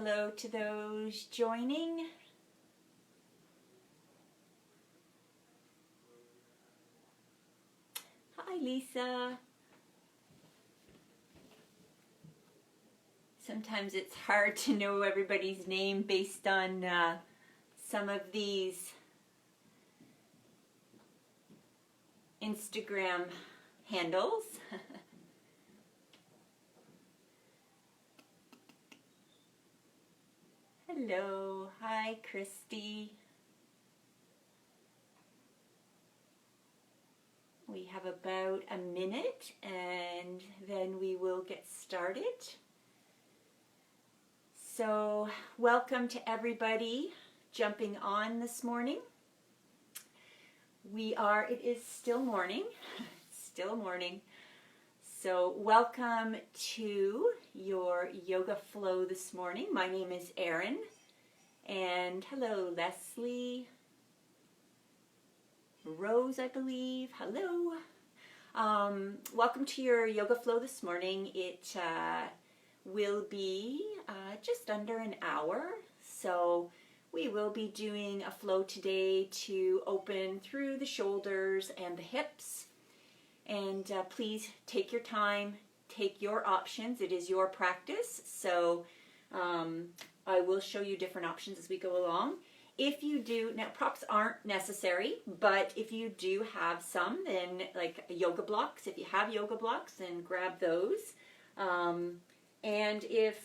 hello to those joining. Hi, Lisa. Sometimes it's hard to know everybody's name based on some of these Instagram handles. Hello. Hi, Christy. We have about a minute and then we will get started. So, welcome to everybody jumping on this morning. It is still morning, still morning. So, welcome to your yoga flow this morning. My name is Erin, and hello, Leslie. Rose, I believe. Hello. Welcome to your yoga flow this morning. It will be just under an hour. So we will be doing a flow today to open through the shoulders and the hips. And please take your time, take your options. It is your practice. So I will show you different options as we go along. If you do, now props aren't necessary, but if you do have some, then like yoga blocks, if you have yoga blocks, then grab those. And if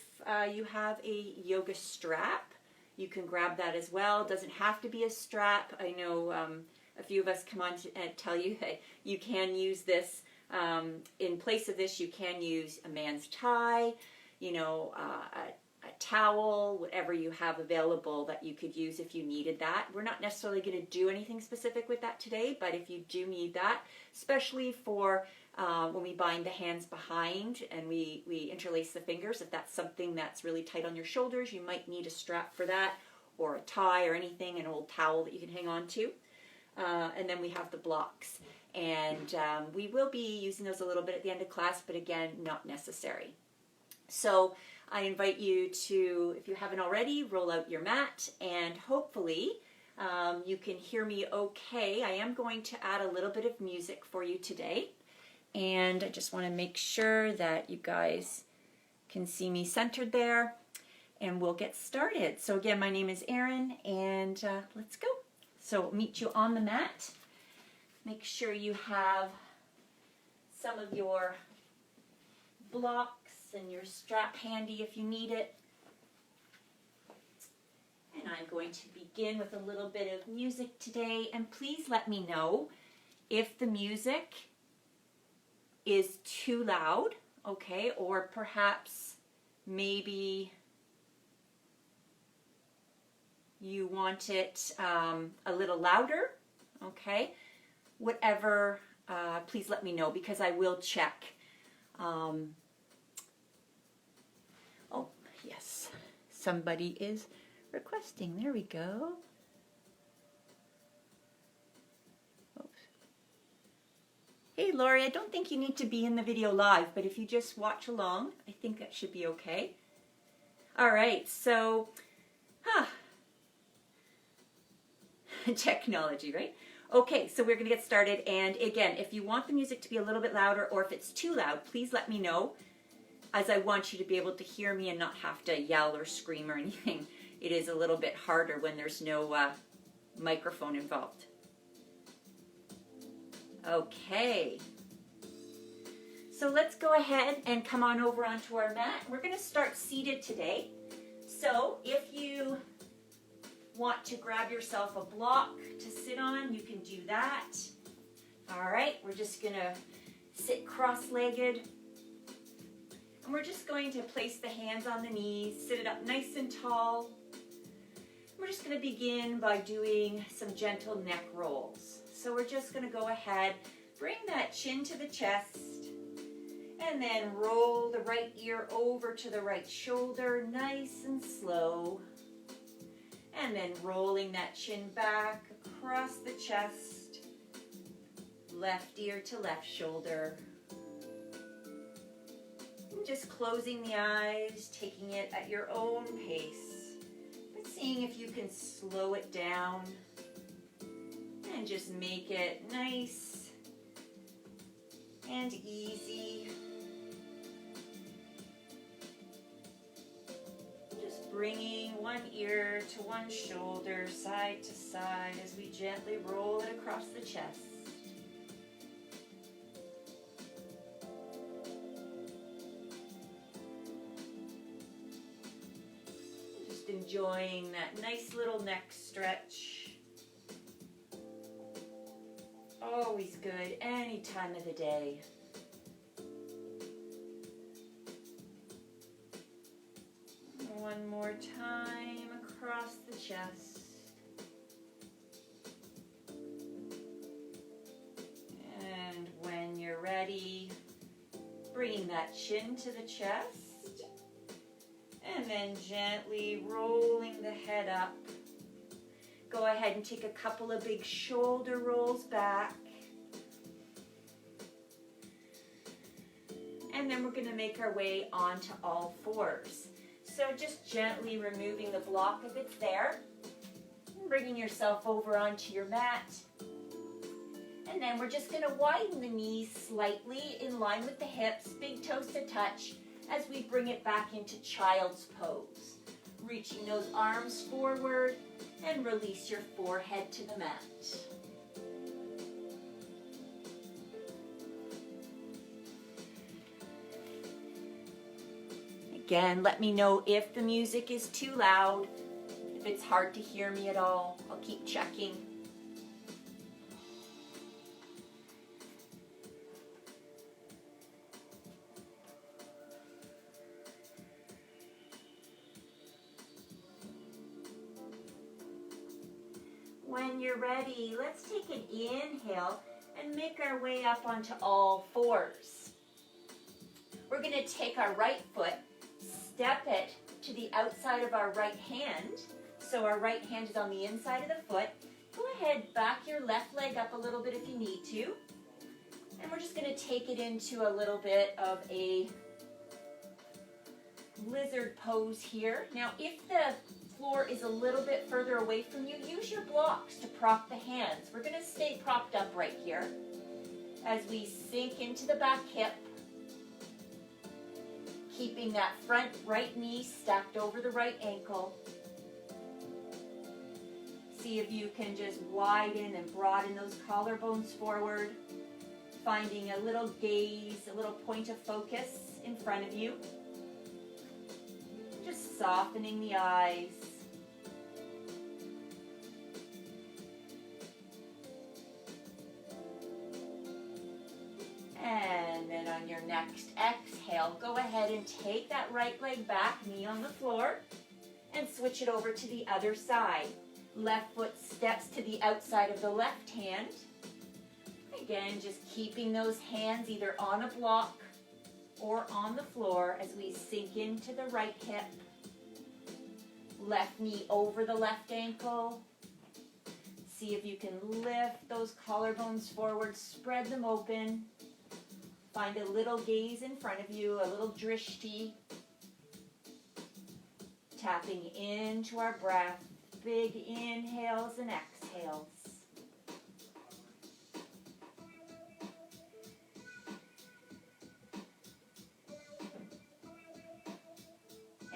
you have a yoga strap, you can grab that as well. It doesn't have to be a strap. I know a few of us come on to tell you that you can use this. In place of this, you can use a man's tie, you know, a towel, whatever you have available that you could use if you needed that. We're not necessarily going to do anything specific with that today, but if you do need that, especially for when we bind the hands behind and we interlace the fingers, if that's something that's really tight on your shoulders, you might need a strap for that, or a tie or anything, an old towel that you can hang on to. And then we have the blocks. And we will be using those a little bit at the end of class, but again, not necessary. So I invite you to, if you haven't already, roll out your mat, and hopefully you can hear me okay. I am going to add a little bit of music for you today, and I just want to make sure that you guys can see me centered there, and we'll get started. So again, my name is Erin, and let's go. So I'll meet you on the mat. Make sure you have some of your blocks and your strap handy if you need it. And I'm going to begin with a little bit of music today, and please let me know if the music is too loud, okay, or perhaps maybe you want it a little louder, okay, whatever, please let me know, because I will check. Oh, yes, somebody is requesting. There we go. Oops. Hey, Lori, I don't think you need to be in the video live, but if you just watch along, I think that should be okay. All right, so, technology, right? Okay, so we're going to get started. And again, if you want the music to be a little bit louder, or if it's too loud, please let me know, as I want you to be able to hear me and not have to yell or scream or anything. It is a little bit harder when there's no microphone involved. Okay. So let's go ahead and come on over onto our mat. We're going to start seated today. So if you want to grab yourself a block to sit on, you can do that. All right, we're just going to sit cross-legged. And we're just going to place the hands on the knees, sit it up nice and tall. We're just going to begin by doing some gentle neck rolls. So we're just going to go ahead, bring that chin to the chest, and then roll the right ear over to the right shoulder, nice and slow. And then rolling that chin back across the chest, left ear to left shoulder. Just closing the eyes, taking it at your own pace, but seeing if you can slow it down and just make it nice and easy. Just bringing one ear to one shoulder, side to side, as we gently roll it across the chest. Just enjoying that nice little neck stretch. Always good, any time of the day. One more time across the chest. And when you're ready, bringing that chin to the chest. And then gently rolling the head up. Go ahead and take a couple of big shoulder rolls back. And then we're going to make our way onto all fours. So just gently removing the block if it's there. Bringing yourself over onto your mat. And then we're just going to widen the knees slightly in line with the hips, big toes to touch, as we bring it back into child's pose. Reaching those arms forward and release your forehead to the mat. Again, let me know if the music is too loud, if it's hard to hear me at all. I'll keep checking. When you're ready, let's take an inhale and make our way up onto all fours. We're going to take our right foot, step it to the outside of our right hand. So our right hand is on the inside of the foot. Go ahead, back your left leg up a little bit if you need to. And we're just going to take it into a little bit of a lizard pose here. Now, if the floor is a little bit further away from you, use your blocks to prop the hands. We're going to stay propped up right here as we sink into the back hip, keeping that front right knee stacked over the right ankle. See if you can just widen and broaden those collarbones forward, finding a little gaze, a little point of focus in front of you. Just softening the eyes. And then on your next exhale, go ahead and take that right leg back, knee on the floor, and switch it over to the other side. Left foot steps to the outside of the left hand. Again, just keeping those hands either on a block or on the floor as we sink into the right hip. Left knee over the left ankle. See if you can lift those collarbones forward, spread them open. Find a little gaze in front of you, a little drishti. Tapping into our breath, big inhales and exhales.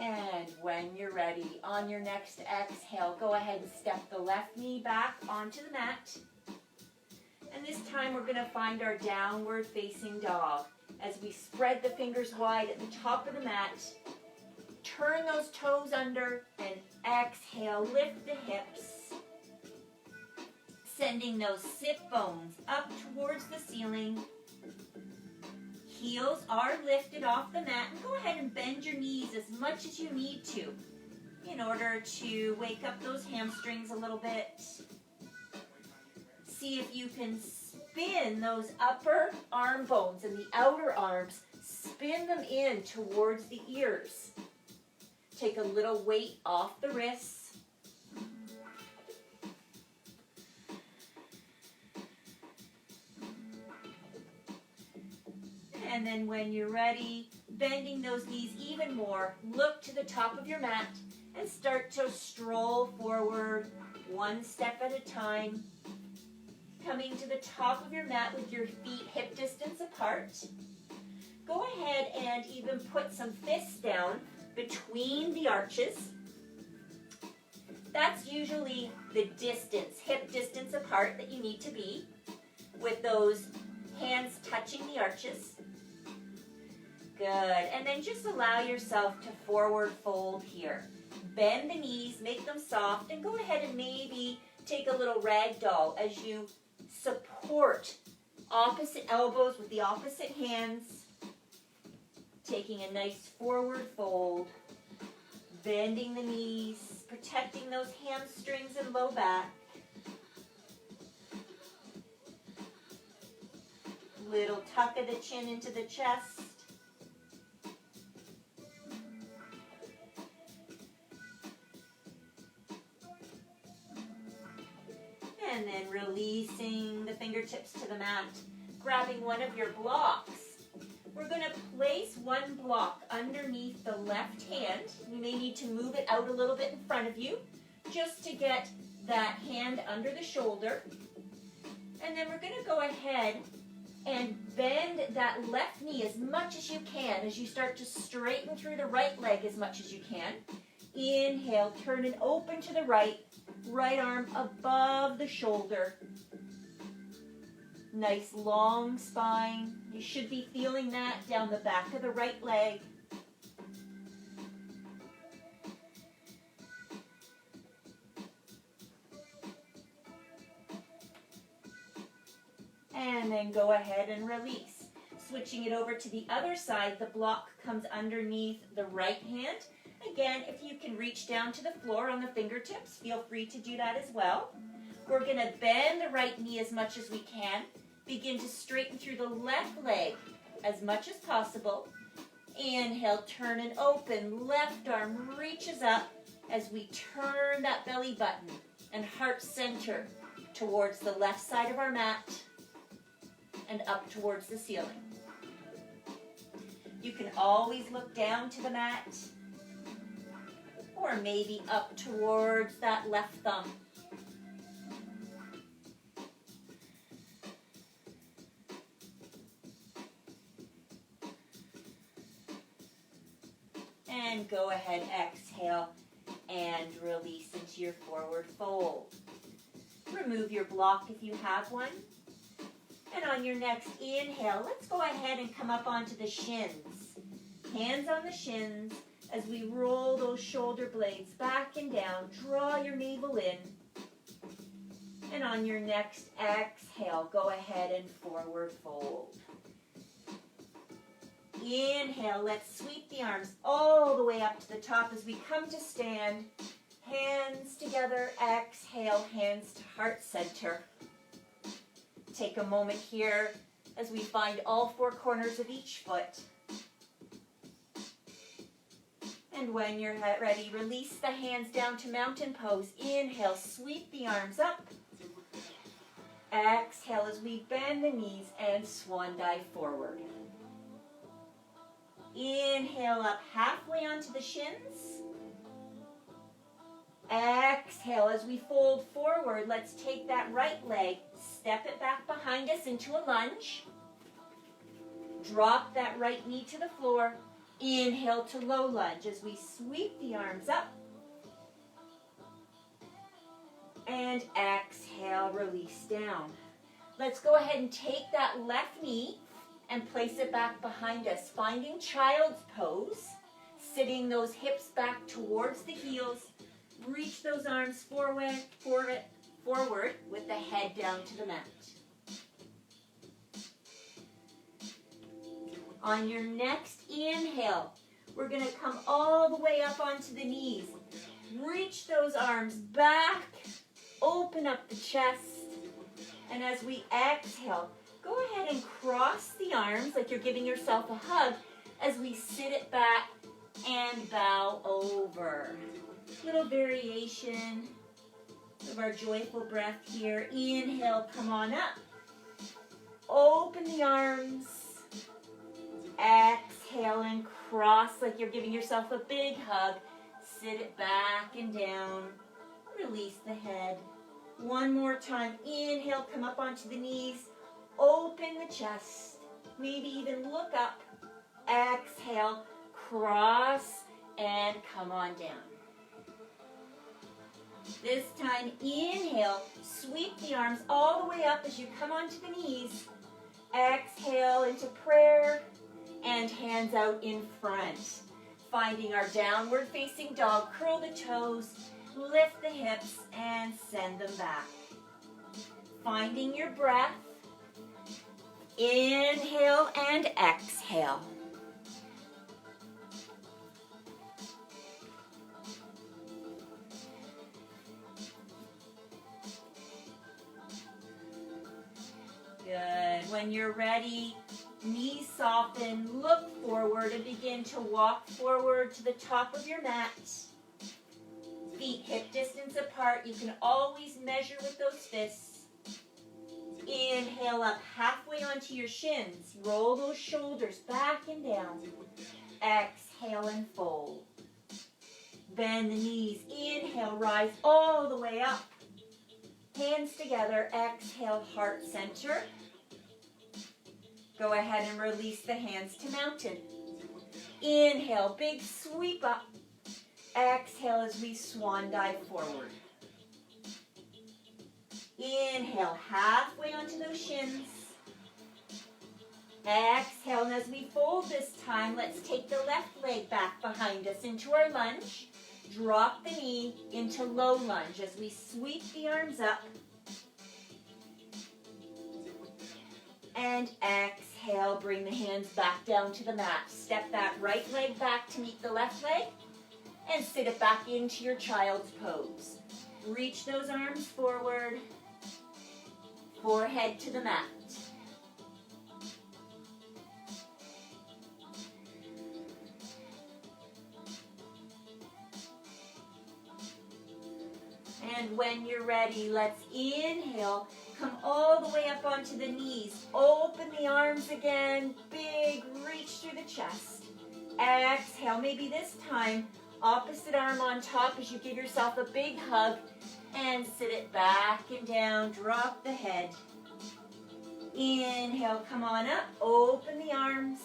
And when you're ready, on your next exhale, go ahead and step the left knee back onto the mat. And this time we're going to find our downward facing dog as we spread the fingers wide at the top of the mat. Turn those toes under and exhale, lift the hips. Sending those sit bones up towards the ceiling. Heels are lifted off the mat, and go ahead and bend your knees as much as you need to in order to wake up those hamstrings a little bit. See if you can spin those upper arm bones and the outer arms, spin them in towards the ears. Take a little weight off the wrists. And then when you're ready, bending those knees even more. Look to the top of your mat and start to stroll forward one step at a time. Coming to the top of your mat with your feet hip distance apart. Go ahead and even put some fists down between the arches. That's usually the distance, hip distance apart that you need to be, with those hands touching the arches. Good. And then just allow yourself to forward fold here. Bend the knees, make them soft, and go ahead and maybe take a little ragdoll as you support opposite elbows with the opposite hands, taking a nice forward fold, bending the knees, protecting those hamstrings and low back. Little tuck of the chin into the chest. And then releasing the fingertips to the mat, grabbing one of your blocks. We're going to place one block underneath the left hand. You may need to move it out a little bit in front of you just to get that hand under the shoulder. And then we're going to go ahead and bend that left knee as much as you can as you start to straighten through the right leg as much as you can. Inhale, turn and open to the right. Right arm above the shoulder. Nice long spine. You should be feeling that down the back of the right leg. And then go ahead and release. Switching it over to the other side, the block comes underneath the right hand. Again, if you can reach down to the floor on the fingertips, feel free to do that as well. We're going to bend the right knee as much as we can. Begin to straighten through the left leg as much as possible. Inhale, turn and open. Left arm reaches up as we turn that belly button and heart center towards the left side of our mat and up towards the ceiling. You can always look down to the mat, or maybe up towards that left thumb. And go ahead, exhale, and release into your forward fold. Remove your block if you have one. And on your next inhale, let's go ahead and come up onto the shins. Hands on the shins. As we roll those shoulder blades back and down, draw your navel in. And on your next exhale, go ahead and forward fold. Inhale, let's sweep the arms all the way up to the top as we come to stand. Hands together, exhale, hands to heart center. Take a moment here as we find all four corners of each foot. And when you're ready, release the hands down to mountain pose. Inhale, sweep the arms up. Exhale as we bend the knees and swan dive forward. Inhale up halfway onto the shins. Exhale as we fold forward. Let's take that right leg, step it back behind us into a lunge. Drop that right knee to the floor. Inhale to low lunge as we sweep the arms up. And exhale, release down. Let's go ahead and take that left knee and place it back behind us, finding child's pose, sitting those hips back towards the heels. Reach those arms forward with the head down to the mat. On your next inhale, we're going to come all the way up onto the knees. Reach those arms back, open up the chest, and as we exhale, go ahead and cross the arms like you're giving yourself a hug as we sit it back and bow over. Little variation of our joyful breath here. Inhale, come on up. Open the arms. Exhale. exhale and cross like you're giving yourself a big hug. Sit it back and down. Release the head. One more time. Inhale, come up onto the knees. Open the chest. Maybe even look up. Exhale, cross, and come on down. This time, inhale, sweep the arms all the way up as you come onto the knees. Exhale into prayer and hands out in front. Finding our downward facing dog, curl the toes, lift the hips, and send them back. Finding your breath. Inhale and exhale. Good. When you're ready, knees soften, look forward, and begin to walk forward to the top of your mat. Feet hip distance apart. You can always measure with those fists. Inhale up halfway onto your shins. Roll those shoulders back and down. Exhale and fold. Bend the knees. Inhale, rise all the way up. Hands together. Exhale, heart center. Go ahead and release the hands to mountain. Inhale, big sweep up. Exhale as we swan dive forward. Inhale, halfway onto those shins. Exhale, and as we fold this time, let's take the left leg back behind us into our lunge. Drop the knee into low lunge as we sweep the arms up. And exhale, bring the hands back down to the mat. Step that right leg back to meet the left leg and sit it back into your child's pose. Reach those arms forward, forehead to the mat. And when you're ready, let's inhale. Come all the way up onto the knees. Open the arms again. Big reach through the chest. Exhale. Maybe this time, opposite arm on top as you give yourself a big hug. And sit it back and down. Drop the head. Inhale. Come on up. Open the arms.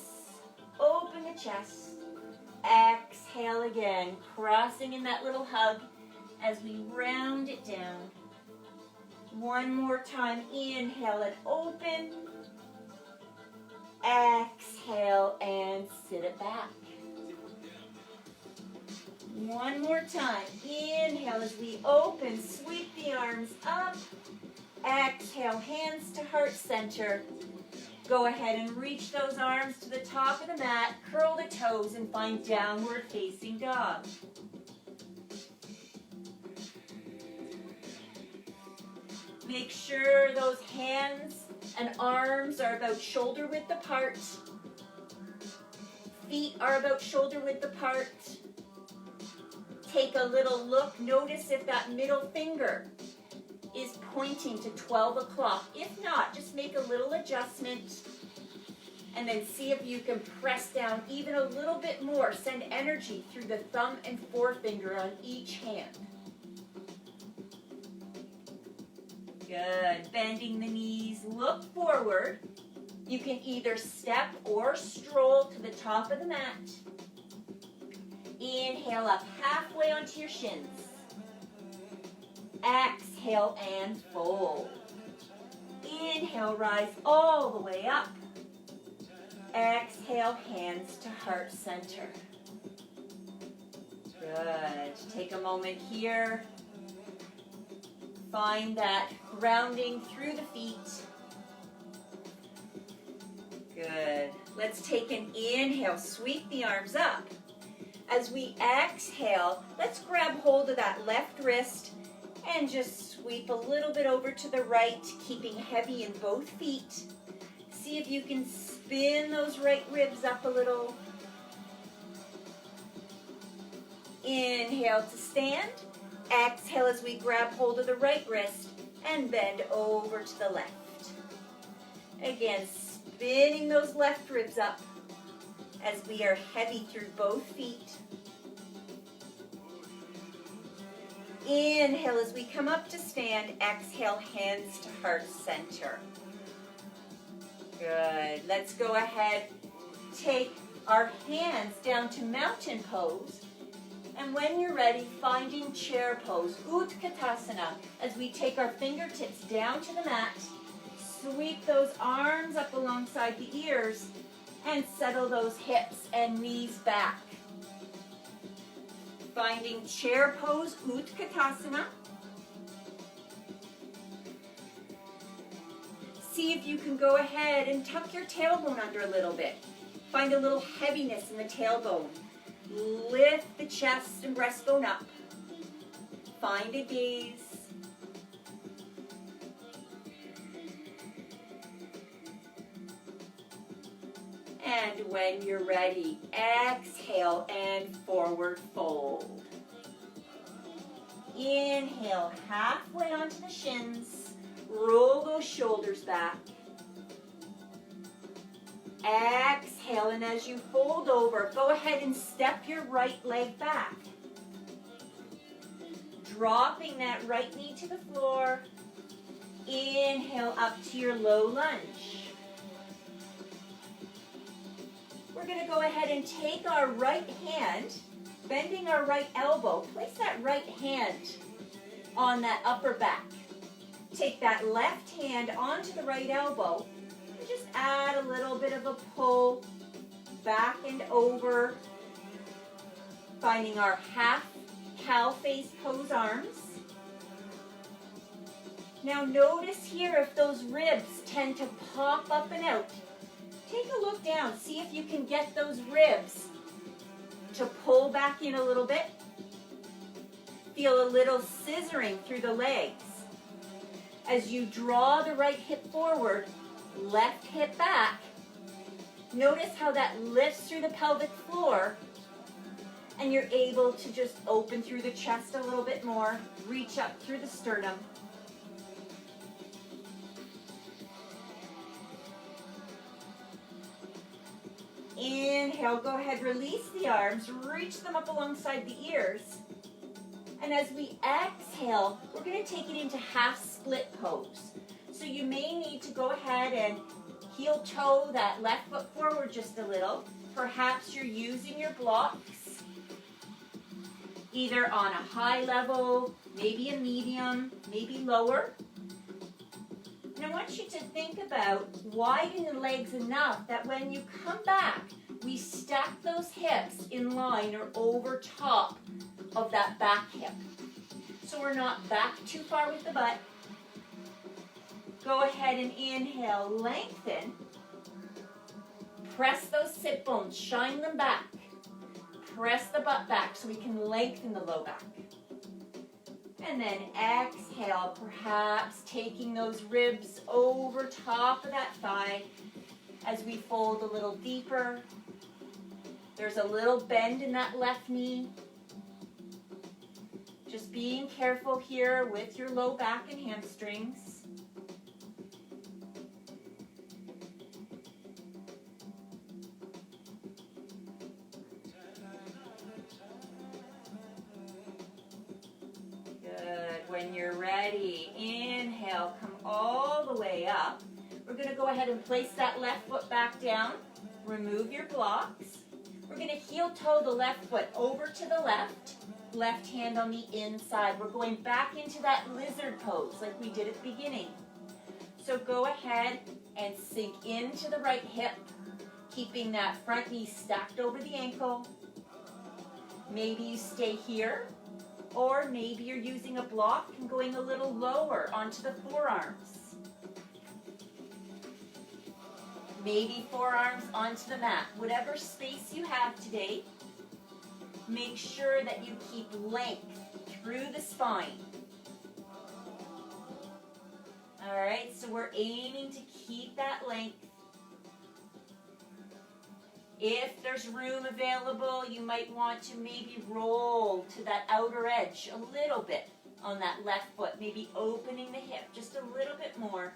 Open the chest. Exhale again. Crossing in that little hug as we round it down. One more time, inhale and open. Exhale and sit it back. One more time, inhale as we open, sweep the arms up. Exhale, hands to heart center. Go ahead and reach those arms to the top of the mat, curl the toes and find downward facing dog. Make sure those hands and arms are about shoulder width apart. Feet are about shoulder width apart. Take a little look. Notice if that middle finger is pointing to 12 o'clock. If not, just make a little adjustment and then see if you can press down even a little bit more. Send energy through the thumb and forefinger on each hand. Good. Bending the knees, look forward. You can either step or stroll to the top of the mat. Inhale up halfway onto your shins. Exhale and fold. Inhale, rise all the way up. Exhale, hands to heart center. Good. Take a moment here. Find that grounding through the feet. Good. Let's take an inhale. Sweep the arms up. As we exhale, let's grab hold of that left wrist and just sweep a little bit over to the right, keeping heavy in both feet. See if you can spin those right ribs up a little. Inhale to stand. Exhale as we grab hold of the right wrist and bend over to the left. Again, spinning those left ribs up. as we are heavy through both feet. Inhale as we come up to stand. Exhale, hands to heart center. Good. Let's go ahead. Take our hands down to mountain pose. And when you're ready, finding chair pose, Utkatasana, as we take our fingertips down to the mat, sweep those arms up alongside the ears, and settle those hips and knees back. Finding chair pose, Utkatasana. See if you can go ahead and tuck your tailbone under a little bit. Find a little heaviness in the tailbone. Lift the chest and breastbone up. Find a gaze. And when you're ready, exhale and forward fold. Inhale, halfway onto the shins. Roll those shoulders back. Exhale, and as you fold over, go ahead and step your right leg back. Dropping that right knee to the floor. Inhale up to your low lunge. We're going to go ahead and take our right hand, bending our right elbow. Place that right hand on that upper back. Take that left hand onto the right elbow. Just add a little bit of a pull back and over, finding our half cow face pose arms. Now notice here if those ribs tend to pop up and out. Take a look down, see if you can get those ribs to pull back in a little bit. Feel a little scissoring through the legs. As you draw the right hip forward, left hip back. Notice how that lifts through the pelvic floor, and you're able to just open through the chest a little bit more, reach up through the sternum. Inhale, go ahead, release the arms, reach them up alongside the ears. And as we exhale, we're going to take it into half split pose. So you may need to go ahead and heel toe that left foot forward just a little. Perhaps you're using your blocks either on a high level, maybe a medium, maybe lower. And I want you to think about widening the legs enough that when you come back, we stack those hips in line or over top of that back hip. So we're not back too far with the butt. Go ahead and inhale, lengthen. Press those sit bones, shine them back. Press the butt back so we can lengthen the low back. And then exhale, perhaps taking those ribs over top of that thigh as we fold a little deeper. There's a little bend in that left knee. Just being careful here with your low back and hamstrings. When you're ready, inhale, come all the way up. We're going to go ahead and place that left foot back down. Remove your blocks. We're going to heel toe the left foot over to the left hand on the inside. We're going back into that lizard pose like we did at the beginning. So go ahead and sink into the right hip, keeping that front knee stacked over the ankle. Maybe you stay here. Or maybe you're using a block and going a little lower onto the forearms. Maybe forearms onto the mat. Whatever space you have today, make sure that you keep length through the spine. All right, so we're aiming to keep that length. If there's room available, you might want to maybe roll to that outer edge a little bit on that left foot, maybe opening the hip just a little bit more.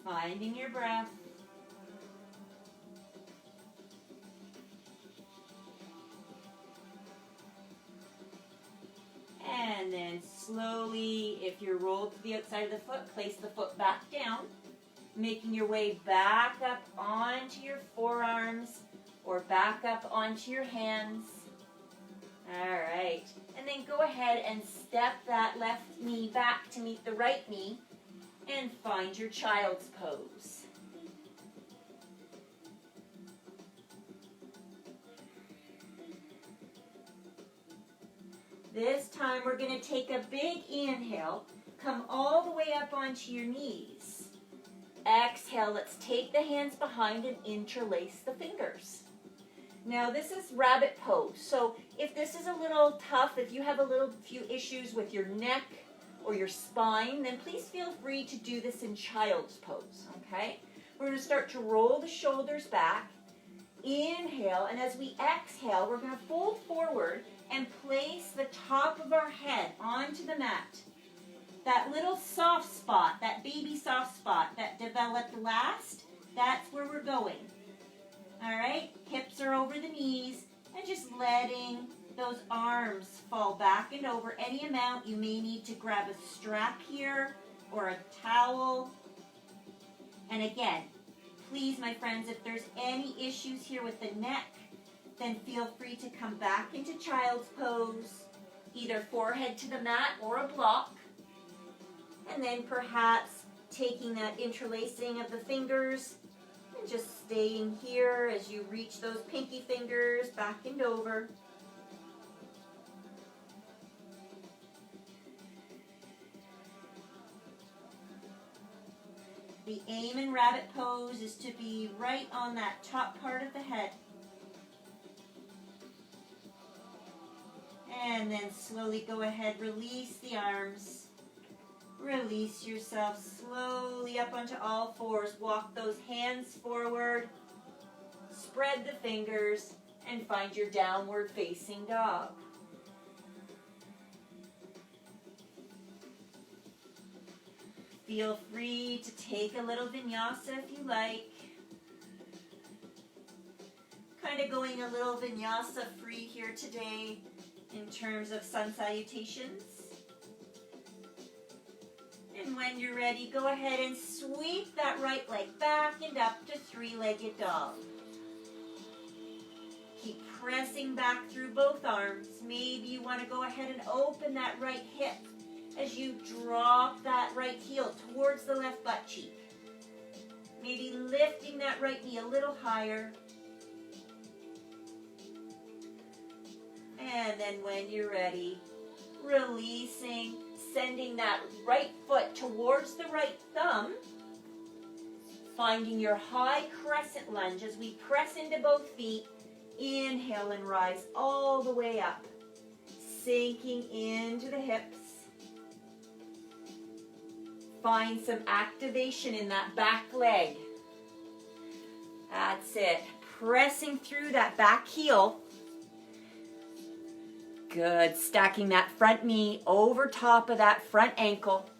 Finding your breath. And then slowly, if you're rolled to the outside of the foot, place the foot back down, making your way back up onto your forearms or back up onto your hands. All right. And then go ahead and step that left knee back to meet the right knee and find your child's pose. This time we're going to take a big inhale, come all the way up onto your knees. Exhale, let's take the hands behind and interlace the fingers. Now this is rabbit pose, so if this is a little tough, if you have a few issues with your neck or your spine, then please feel free to do this in child's pose, okay? We're going to start to roll the shoulders back. Inhale, and as we exhale, we're going to fold forward and place the top of our head onto the mat. That little soft spot, that baby soft spot that developed last, that's where we're going. All right, hips are over the knees, and just letting those arms fall back and over. Any amount, you may need to grab a strap here or a towel. And again, please, my friends, if there's any issues here with the neck, then feel free to come back into child's pose, either forehead to the mat or a block. And then perhaps taking that interlacing of the fingers and just staying here as you reach those pinky fingers back and over. The aim in rabbit pose is to be right on that top part of the head. And then slowly go ahead, release the arms. Release yourself slowly up onto all fours. Walk those hands forward. Spread the fingers and find your downward facing dog. Feel free to take a little vinyasa if you like. Kind of going a little vinyasa free here today in terms of sun salutations. And when you're ready, go ahead and sweep that right leg back and up to three-legged dog. Keep pressing back through both arms. Maybe you want to go ahead and open that right hip as you drop that right heel towards the left butt cheek. Maybe lifting that right knee a little higher. And then when you're ready, releasing, sending that right foot towards the right thumb, finding your high crescent lunge as we press into both feet. Inhale and rise all the way up, sinking into the hips. Find some activation in that back leg. That's it. Pressing through that back heel. Good. Stacking that front knee over top of that front ankle.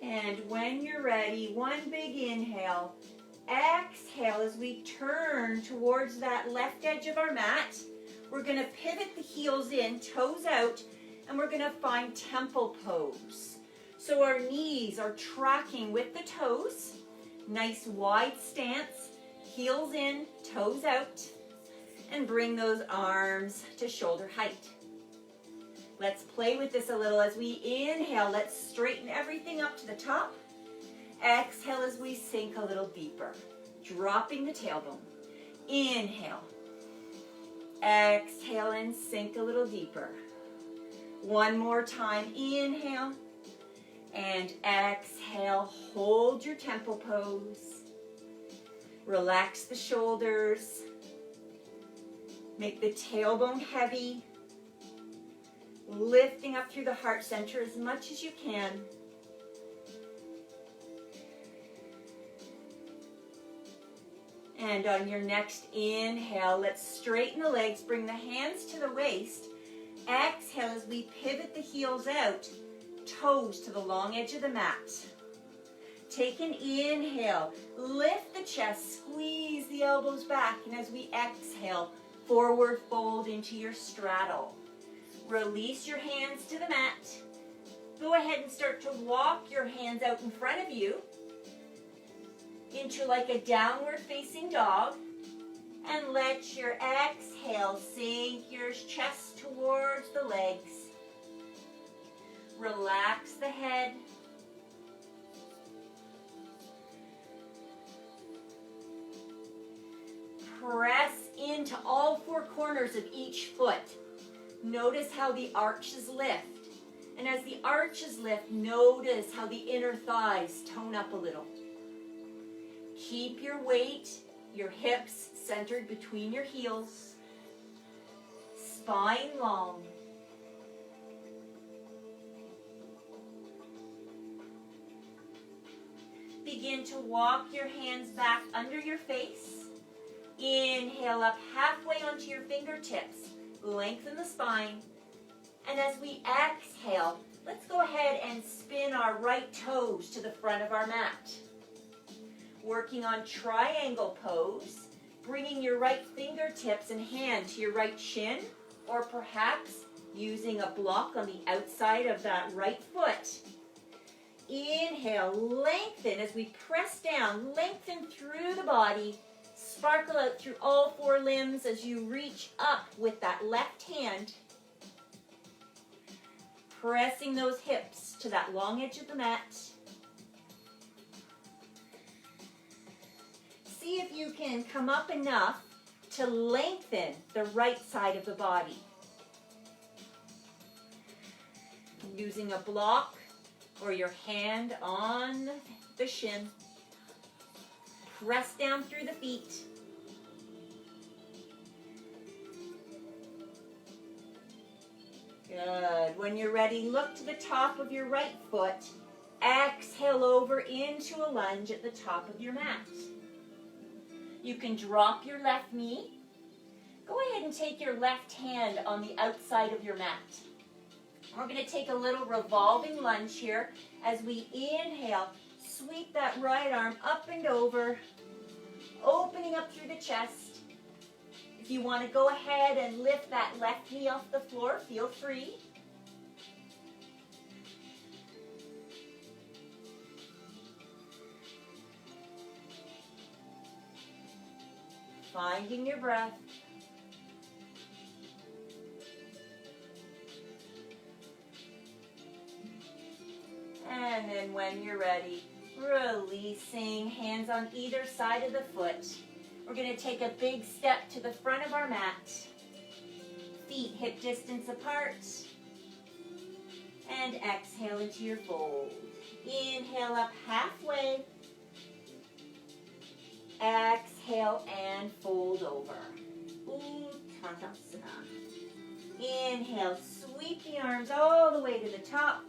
And when you're ready, one big inhale. Exhale as we turn towards that left edge of our mat. We're going to pivot the heels in, toes out, and we're going to find temple pose. So our knees are tracking with the toes. Nice wide stance, heels in, toes out, and bring those arms to shoulder height. Let's play with this a little. As we inhale, let's straighten everything up to the top. Exhale as we sink a little deeper, dropping the tailbone. Inhale. Exhale and sink a little deeper. One more time. Inhale. And exhale. Hold your temple pose. Relax the shoulders. Make the tailbone heavy. Lifting up through the heart center as much as you can. And on your next inhale, let's straighten the legs, bring the hands to the waist. Exhale as we pivot the heels out, toes to the long edge of the mat. Take an inhale, lift the chest, squeeze the elbows back, and as we exhale, forward fold into your straddle. Release your hands to the mat. Go ahead and start to walk your hands out in front of you into like a downward facing dog, and let your exhale sink your chest towards the legs. Relax the head. Press into all four corners of each foot. Notice how the arches lift. And as the arches lift, notice how the inner thighs tone up a little. Keep your weight, your hips centered between your heels. Spine long. Begin to walk your hands back under your face. Inhale up halfway onto your fingertips. Lengthen the spine. And as we exhale, let's go ahead and spin our right toes to the front of our mat. Working on triangle pose, bringing your right fingertips and hand to your right shin, or perhaps using a block on the outside of that right foot. Inhale, lengthen as we press down, lengthen through the body, sparkle out through all four limbs as you reach up with that left hand, pressing those hips to that long edge of the mat. See if you can come up enough to lengthen the right side of the body. Using a block or your hand on the shin. Press down through the feet. Good. When you're ready, look to the top of your right foot. Exhale over into a lunge at the top of your mat. You can drop your left knee. Go ahead and take your left hand on the outside of your mat. We're going to take a little revolving lunge here. As we inhale, sweep that right arm up and over, opening up through the chest. If you want to go ahead and lift that left knee off the floor, feel free. Finding your breath. And then when you're ready, releasing, hands on either side of the foot. We're going to take a big step to the front of our mat. Feet hip distance apart. And exhale into your fold. Inhale up halfway. Exhale and fold over. Uttanasana. Inhale, sweep the arms all the way to the top.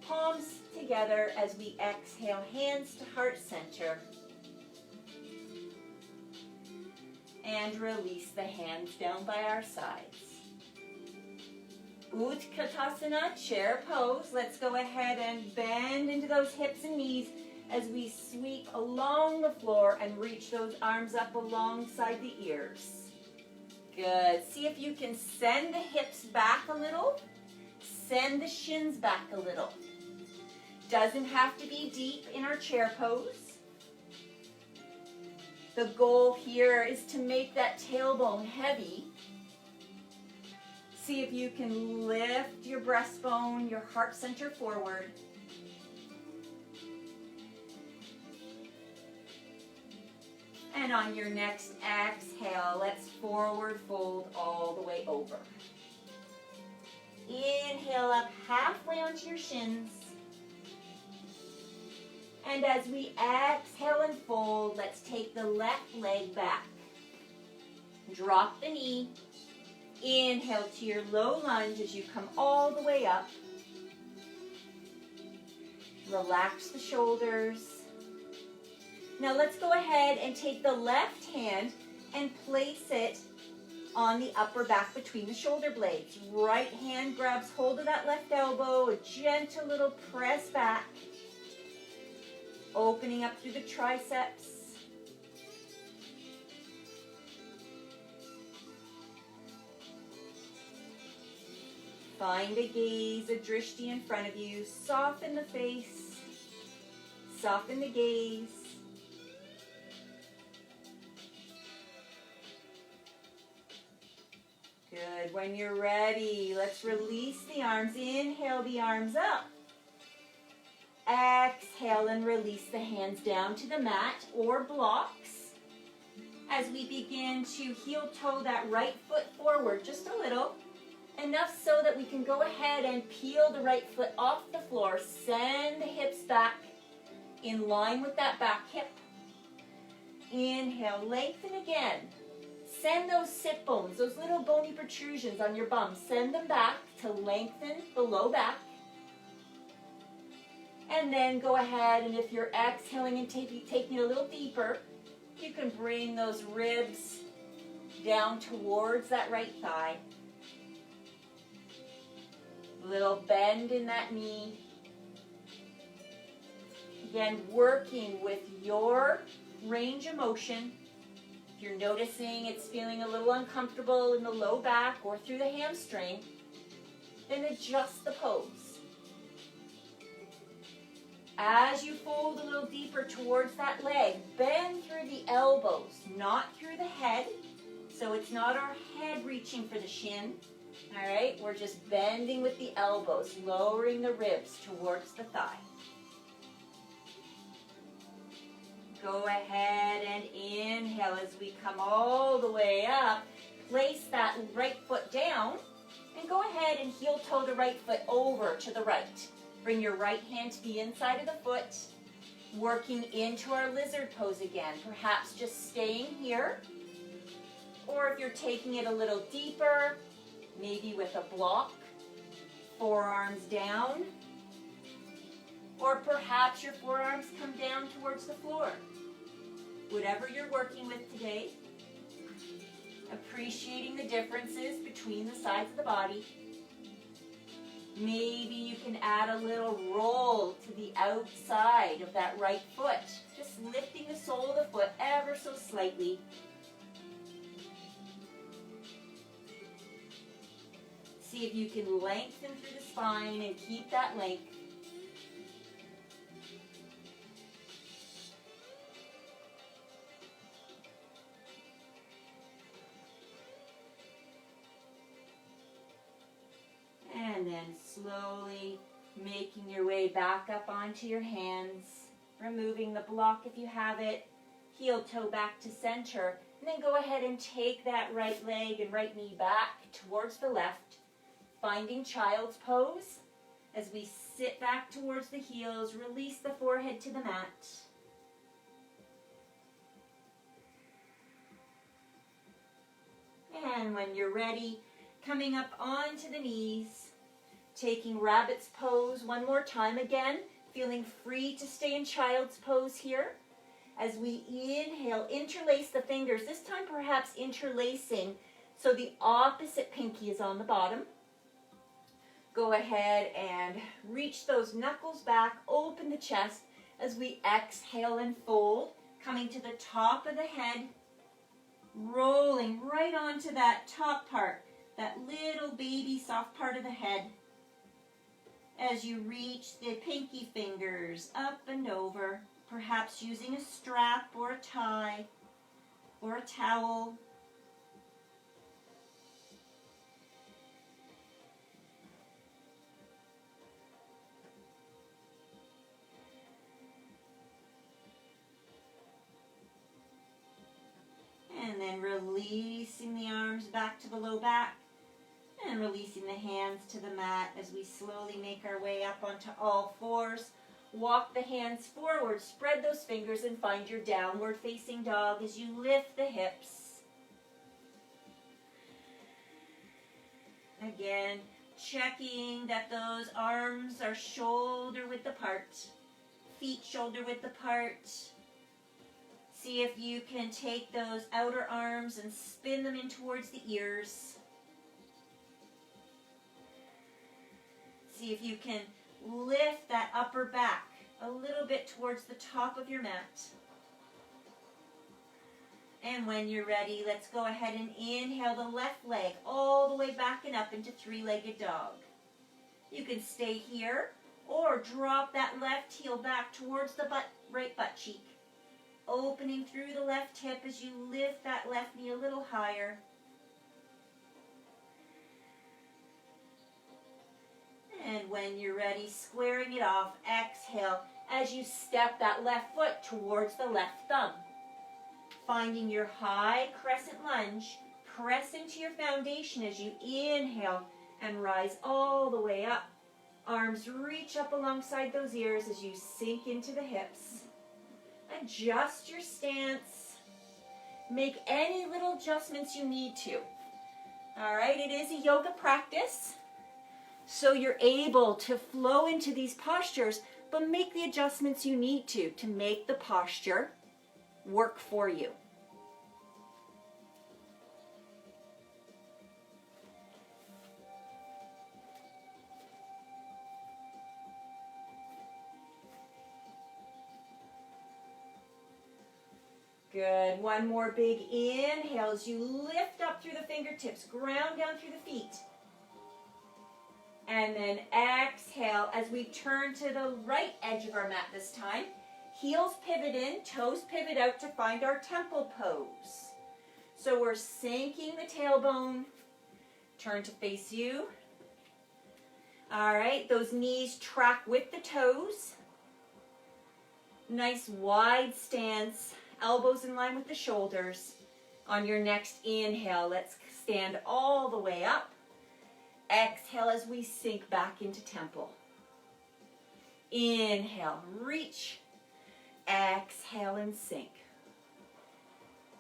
Palms together as we exhale, hands to heart center. And release the hands down by our sides. Utkatasana, chair pose. Let's go ahead and bend into those hips and knees as we sweep along the floor and reach those arms up alongside the ears. Good. See if you can send the hips back a little. Send the shins back a little. Doesn't have to be deep in our chair pose. The goal here is to make that tailbone heavy. See if you can lift your breastbone, your heart center forward. And on your next exhale, let's forward fold all the way over. Inhale up halfway onto your shins. And as we exhale and fold, let's take the left leg back. Drop the knee. Inhale to your low lunge as you come all the way up. Relax the shoulders. Now let's go ahead and take the left hand and place it on the upper back between the shoulder blades. Right hand grabs hold of that left elbow, a gentle little press back, opening up through the triceps. Find a gaze, a drishti in front of you. Soften the face, soften the gaze. Good. When you're ready, let's release the arms. Inhale the arms up. Exhale and release the hands down to the mat or blocks. As we begin to heel toe that right foot forward just a little, enough so that we can go ahead and peel the right foot off the floor. Send the hips back in line with that back hip. Inhale, lengthen again. Send those sit bones, those little bony protrusions on your bum, send them back to lengthen the low back. And then go ahead, and if you're exhaling and taking it a little deeper, you can bring those ribs down towards that right thigh. Little bend in that knee. Again, working with your range of motion. If you're noticing it's feeling a little uncomfortable in the low back or through the hamstring, then adjust the pose. As you fold a little deeper towards that leg, bend through the elbows, not through the head. So it's not our head reaching for the shin. All right, we're just bending with the elbows, lowering the ribs towards the thigh. Go ahead and inhale as we come all the way up. Place that right foot down and go ahead and heel toe the right foot over to the right. Bring your right hand to the inside of the foot, working into our lizard pose again. Perhaps just staying here, or if you're taking it a little deeper, maybe with a block, forearms down, or perhaps your forearms come down towards the floor. Whatever you're working with today, appreciating the differences between the sides of the body. Maybe you can add a little roll to the outside of that right foot, just lifting the sole of the foot ever so slightly. See if you can lengthen through the spine and keep that length. And then slowly making your way back up onto your hands, removing the block if you have it, heel toe back to center, and then go ahead and take that right leg and right knee back towards the left, finding child's pose as we sit back towards the heels, release the forehead to the mat. And when you're ready, coming up onto the knees, taking rabbit's pose one more time again, feeling free to stay in child's pose here. As we inhale, interlace the fingers, this time perhaps interlacing so the opposite pinky is on the bottom. Go ahead and reach those knuckles back, open the chest as we exhale and fold, coming to the top of the head, rolling right onto that top part, that little baby soft part of the head. As you reach the pinky fingers up and over, perhaps using a strap or a tie or a towel. And then releasing the arms back to the low back. And releasing the hands to the mat as we slowly make our way up onto all fours. Walk the hands forward, spread those fingers, and find your downward facing dog as you lift the hips. Again, checking that those arms are shoulder width apart, feet shoulder width apart. See if you can take those outer arms and spin them in towards the ears. See if you can lift that upper back a little bit towards the top of your mat. And when you're ready, let's go ahead and inhale the left leg all the way back and up into three-legged dog. You can stay here or drop that left heel back towards the right butt cheek. Opening through the left hip as you lift that left knee a little higher. And when you're ready, squaring it off, exhale as you step that left foot towards the left thumb. Finding your high crescent lunge, press into your foundation as you inhale and rise all the way up. Arms reach up alongside those ears as you sink into the hips. Adjust your stance. Make any little adjustments you need to. All right, it is a yoga practice, so you're able to flow into these postures, but make the adjustments you need to make the posture work for you. Good. One more big inhale as you lift up through the fingertips, ground down through the feet. And then exhale as we turn to the right edge of our mat this time. Heels pivot in, toes pivot out to find our temple pose. So we're sinking the tailbone. Turn to face you. All right, those knees track with the toes. Nice wide stance. Elbows in line with the shoulders. On your next inhale, let's stand all the way up. Exhale as we sink back into temple. Inhale, reach. Exhale and sink.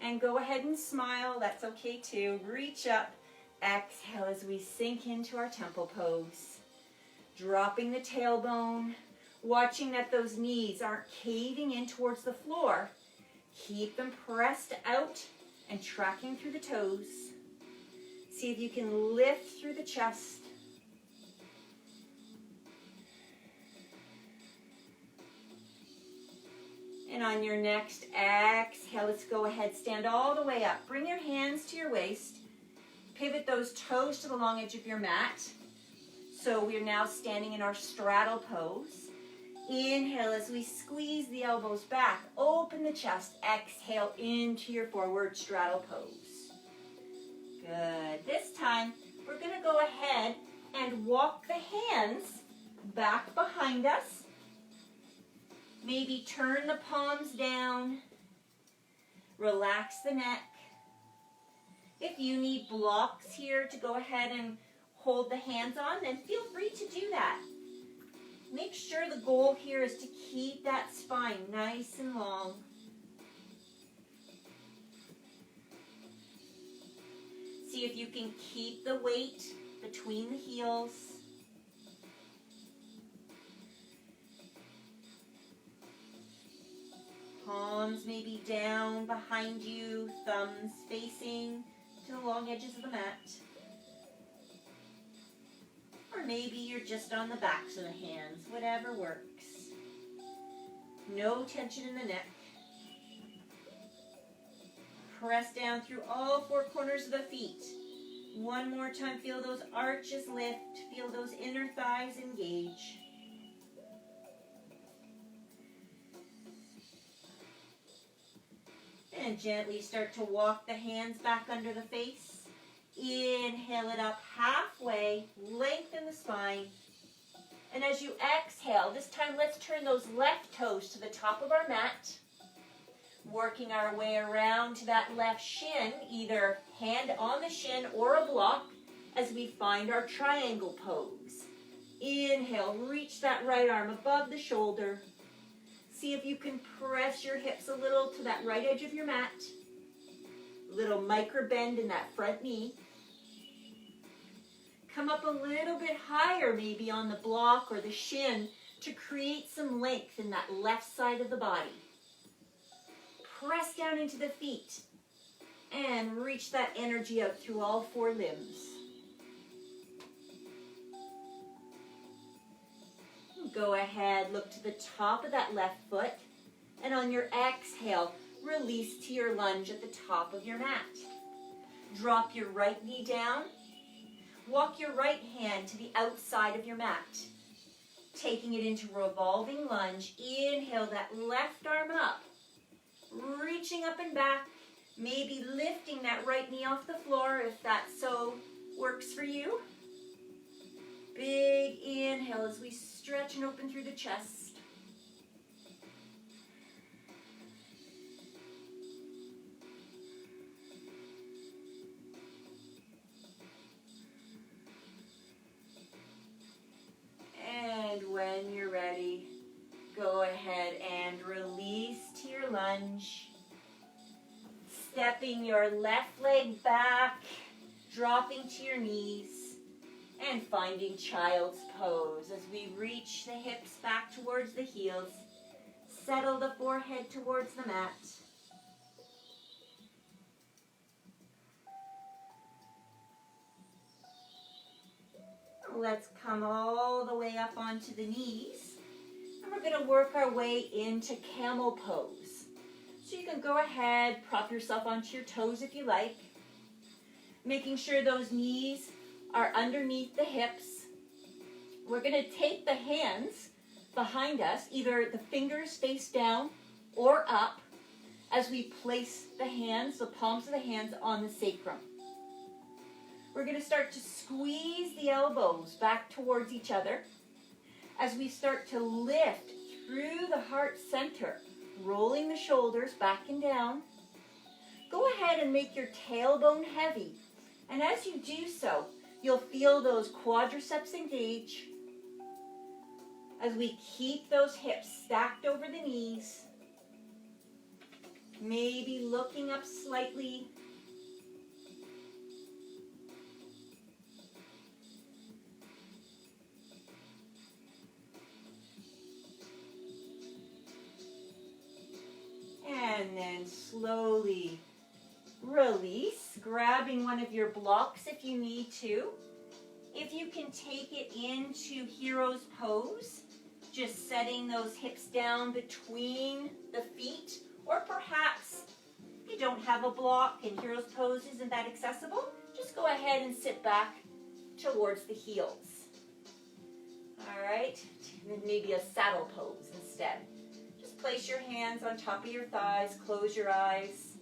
And go ahead and smile, that's okay too. Reach up. Exhale as we sink into our temple pose. Dropping the tailbone. Watching that those knees aren't caving in towards the floor. Keep them pressed out and tracking through the toes. See if you can lift through the chest. And on your next exhale, let's go ahead, stand all the way up. Bring your hands to your waist. Pivot those toes to the long edge of your mat. So we're now standing in our straddle pose. Inhale as we squeeze the elbows back, open the chest, exhale into your forward straddle pose. Good. This time, we're going to go ahead and walk the hands back behind us. Maybe turn the palms down. Relax the neck. If you need blocks here to go ahead and hold the hands on, then feel free to do that. Make sure the goal here is to keep that spine nice and long. See if you can keep the weight between the heels. Palms maybe down behind you, thumbs facing to the long edges of the mat. Or maybe you're just on the backs of the hands, whatever works. No tension in the neck. Press down through all four corners of the feet. One more time, feel those arches lift, feel those inner thighs engage. And gently start to walk the hands back under the face. Inhale it up halfway, lengthen the spine. And as you exhale, this time let's turn those left toes to the top of our mat. Working our way around to that left shin, either hand on the shin or a block as we find our triangle pose. Inhale, reach that right arm above the shoulder. See if you can press your hips a little to that right edge of your mat. Little micro bend in that front knee. Come up a little bit higher, maybe on the block or the shin, to create some length in that left side of the body. Press press down into the feet and reach that energy out through all 4 limbs. Go ahead, look to the top of that left foot, and on your exhale, release to your lunge at the top of your mat. Drop your right knee down. Walk your right hand to the outside of your mat. Taking it into revolving lunge, inhale that left arm up, reaching up and back, maybe lifting that right knee off the floor if that so works for you. Big inhale as we stretch and open through the chest. And when you're ready, go ahead and release to your lunge. Stepping your left leg back, dropping to your knees, and finding child's pose as we reach the hips back towards the heels. Settle the forehead towards the mat. Let's come all the way up onto the knees. And we're going to work our way into camel pose. So you can go ahead, prop yourself onto your toes if you like. Making sure those knees are underneath the hips. We're going to take the hands behind us, either the fingers face down or up, as we place the hands, the palms of the hands on the sacrum. We're going to start to squeeze the elbows back towards each other as we start to lift through the heart center, rolling the shoulders back and down. Go ahead and make your tailbone heavy. And as you do so, you'll feel those quadriceps engage as we keep those hips stacked over the knees. Maybe looking up slightly. And then slowly release, grabbing one of your blocks if you need to. If you can take it into hero's pose, just setting those hips down between the feet, or perhaps you don't have a block and hero's pose isn't that accessible, just go ahead and sit back towards the heels. All right, maybe a saddle pose instead. Just place your hands on top of your thighs, close your eyes.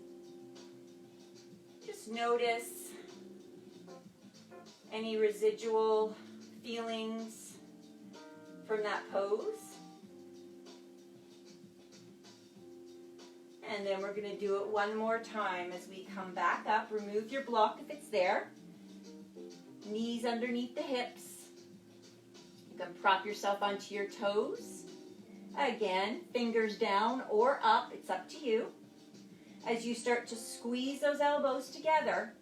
Just notice any residual feelings from that pose. And then we're going to do it one more time as we come back up. Remove your block if it's there. Knees underneath the hips. You can prop yourself onto your toes. Again, fingers down or up. It's up to you. As you start to squeeze those elbows together,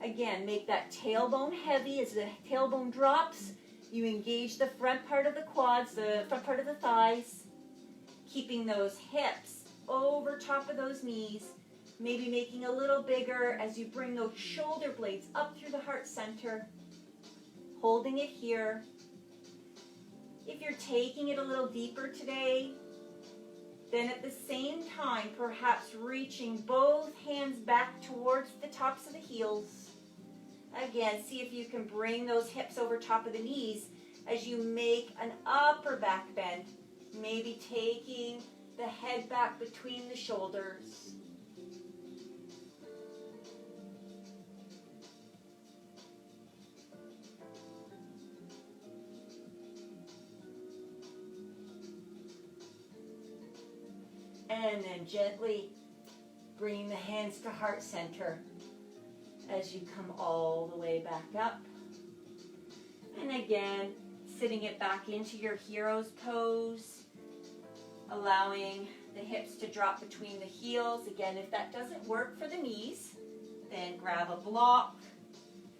again, make that tailbone heavy. As the tailbone drops, you engage the front part of the quads, the front part of the thighs, keeping those hips over top of those knees, maybe making a little bigger as you bring those shoulder blades up through the heart center, holding it here. If you're taking it a little deeper today, then at the same time, perhaps reaching both hands back towards the tops of the heels. Again, see if you can bring those hips over top of the knees as you make an upper back bend, maybe taking the head back between the shoulders. And then gently bringing the hands to heart center as you come all the way back up. And again, sitting it back into your hero's pose, allowing the hips to drop between the heels. Again, if that doesn't work for the knees, then grab a block.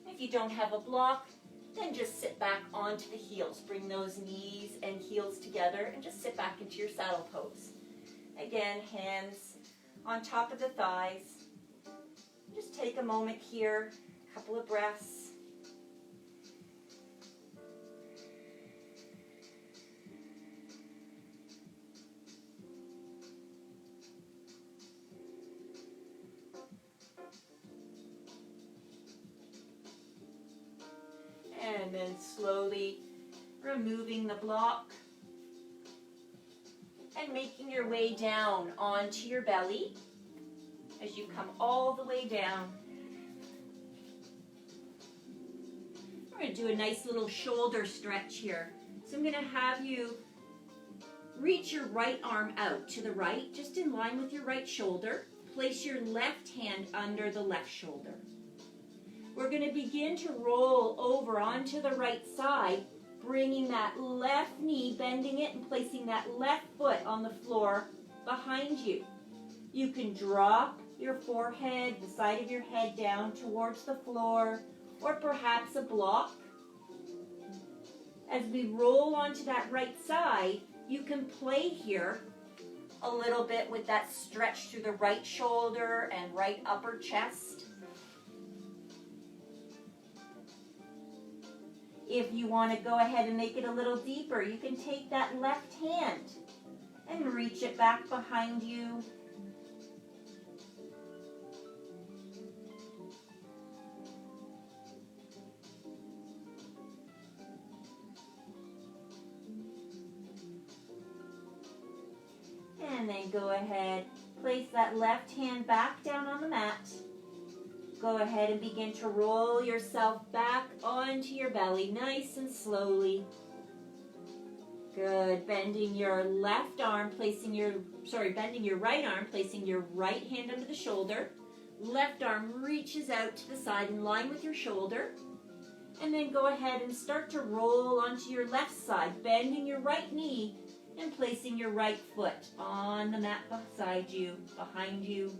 If you don't have a block, then just sit back onto the heels. Bring those knees and heels together and just sit back into your saddle pose. Again, hands on top of the thighs. Just take a moment here, a couple of breaths. And then slowly removing the block and making your way down onto your belly as you come all the way down. We're going to do a nice little shoulder stretch here. So I'm going to have you reach your right arm out to the right, just in line with your right shoulder. Place your left hand under the left shoulder. We're going to begin to roll over onto the right side, bringing that left knee, bending it, and placing that left foot on the floor behind you. You can drop your forehead, the side of your head down towards the floor, or perhaps a block. As we roll onto that right side, you can play here a little bit with that stretch through the right shoulder and right upper chest. If you want to go ahead and make it a little deeper, you can take that left hand and reach it back behind you. And then go ahead, place that left hand back down on the mat. Go ahead and begin to roll yourself back onto your belly, nice and slowly. Good. Bending your left arm, bending your right arm, placing your right hand under the shoulder. Left arm reaches out to the side in line with your shoulder. And then go ahead and start to roll onto your left side, bending your right knee and placing your right foot on the mat beside you, behind you.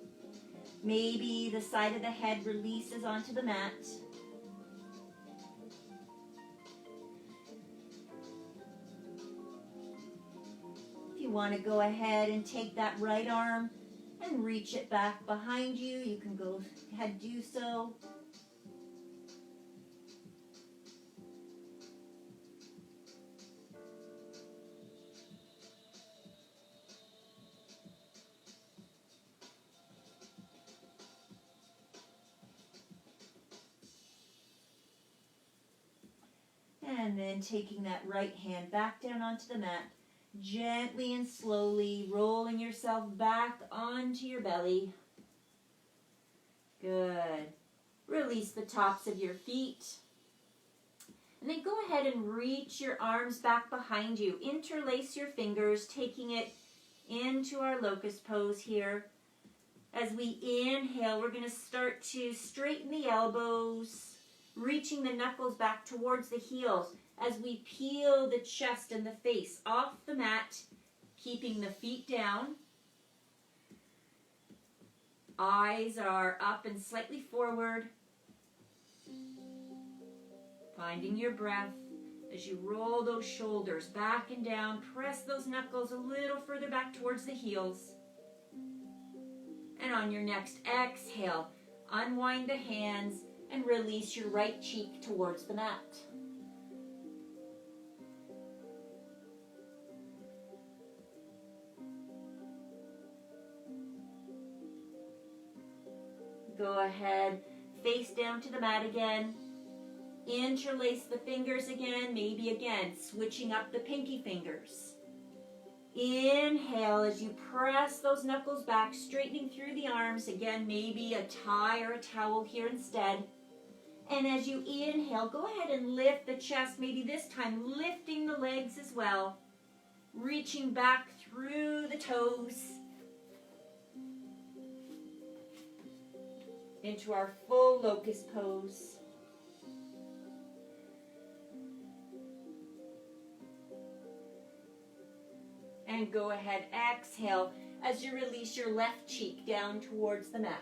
Maybe the side of the head releases onto the mat. If you want to go ahead and take that right arm and reach it back behind you, you can go ahead and do so. And then taking that right hand back down onto the mat, gently and slowly rolling yourself back onto your belly. Good. Release the tops of your feet. And then go ahead and reach your arms back behind you. Interlace your fingers, taking it into our locust pose here. As we inhale, we're going to start to straighten the elbows, reaching the knuckles back towards the heels as we peel the chest and the face off the mat, keeping the feet down. Eyes are up and slightly forward. Finding your breath as you roll those shoulders back and down. Press those knuckles a little further back towards the heels. And on your next exhale, unwind the hands and release your right cheek towards the mat. Go ahead, face down to the mat again. Interlace the fingers again, maybe again, switching up the pinky fingers. Inhale as you press those knuckles back, straightening through the arms. Again, maybe a tie or a towel here instead. And as you inhale, go ahead and lift the chest, maybe this time lifting the legs as well. Reaching back through the toes into our full locust pose. And go ahead, exhale as you release your left cheek down towards the mat.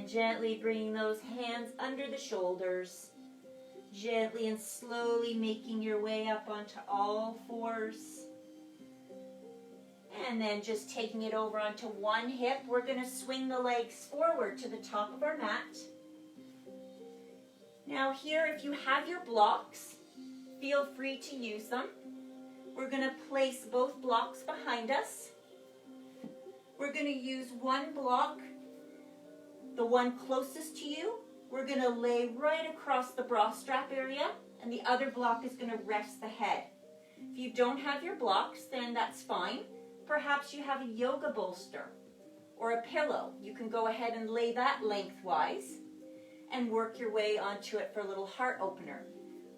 then gently bringing those hands under the shoulders. Gently and slowly making your way up onto all fours. And then just taking it over onto one hip. We're going to swing the legs forward to the top of our mat. Now here, if you have your blocks, feel free to use them. We're going to place both blocks behind us. We're going to use one block, the one closest to you. We're going to lay right across the bra strap area, and the other block is going to rest the head. If you don't have your blocks, then that's fine. Perhaps you have a yoga bolster or a pillow. You can go ahead and lay that lengthwise and work your way onto it for a little heart opener.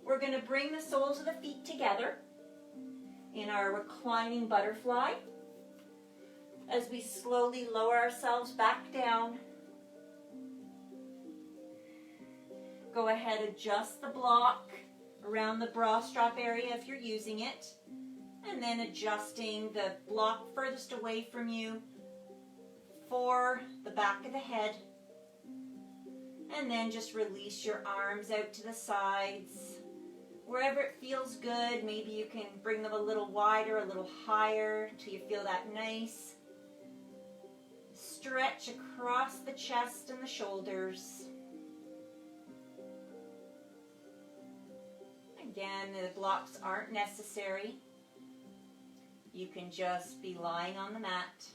We're going to bring the soles of the feet together in our reclining butterfly as we slowly lower ourselves back down. Go ahead, adjust the block around the bra strap area if you're using it, and then adjusting the block furthest away from you for the back of the head. And then just release your arms out to the sides. Wherever it feels good, maybe you can bring them a little wider, a little higher, till you feel that nice stretch across the chest and the shoulders. Again, the blocks aren't necessary. You can just be lying on the mat.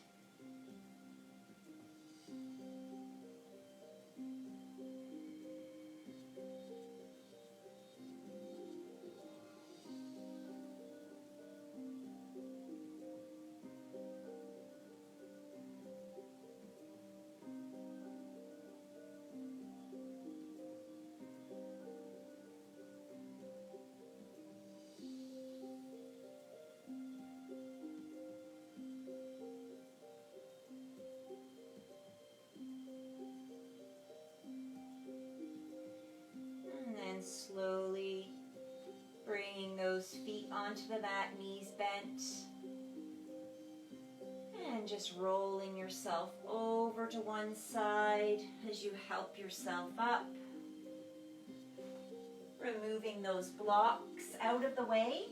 Slowly bringing those feet onto the mat, knees bent, and just rolling yourself over to one side as you help yourself up. Removing those blocks out of the way.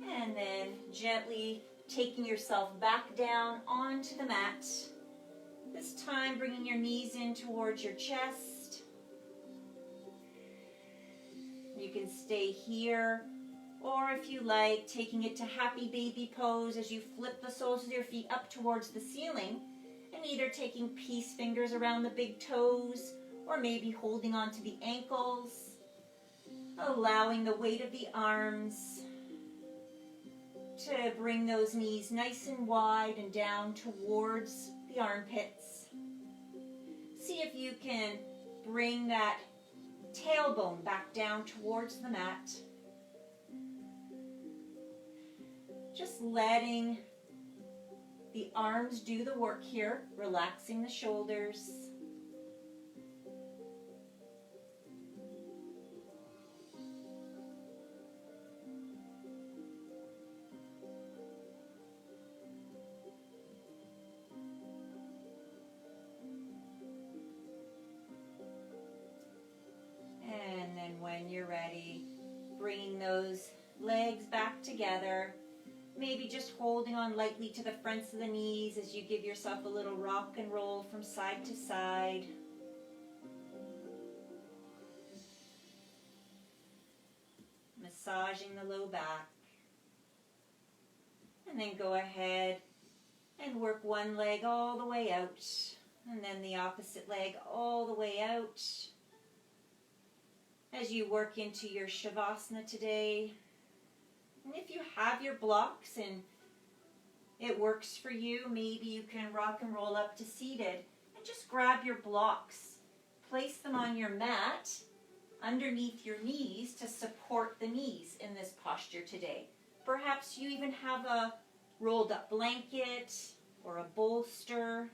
And then gently taking yourself back down onto the mat. This time, bringing your knees in towards your chest. You can stay here, or if you like, taking it to happy baby pose as you flip the soles of your feet up towards the ceiling, and either taking peace fingers around the big toes, or maybe holding onto the ankles, allowing the weight of the arms to bring those knees nice and wide and down towards the armpits. See if you can bring that tailbone back down towards the mat. Just letting the arms do the work here, relaxing the shoulders. When you're ready, bringing those legs back together, maybe just holding on lightly to the fronts of the knees as you give yourself a little rock and roll from side to side. Massaging the low back. And then go ahead and work one leg all the way out, and then the opposite leg all the way out. As you work into your Shavasana today. And if you have your blocks and it works for you, maybe you can rock and roll up to seated and just grab your blocks. Place them on your mat underneath your knees to support the knees in this posture today. Perhaps you even have a rolled up blanket or a bolster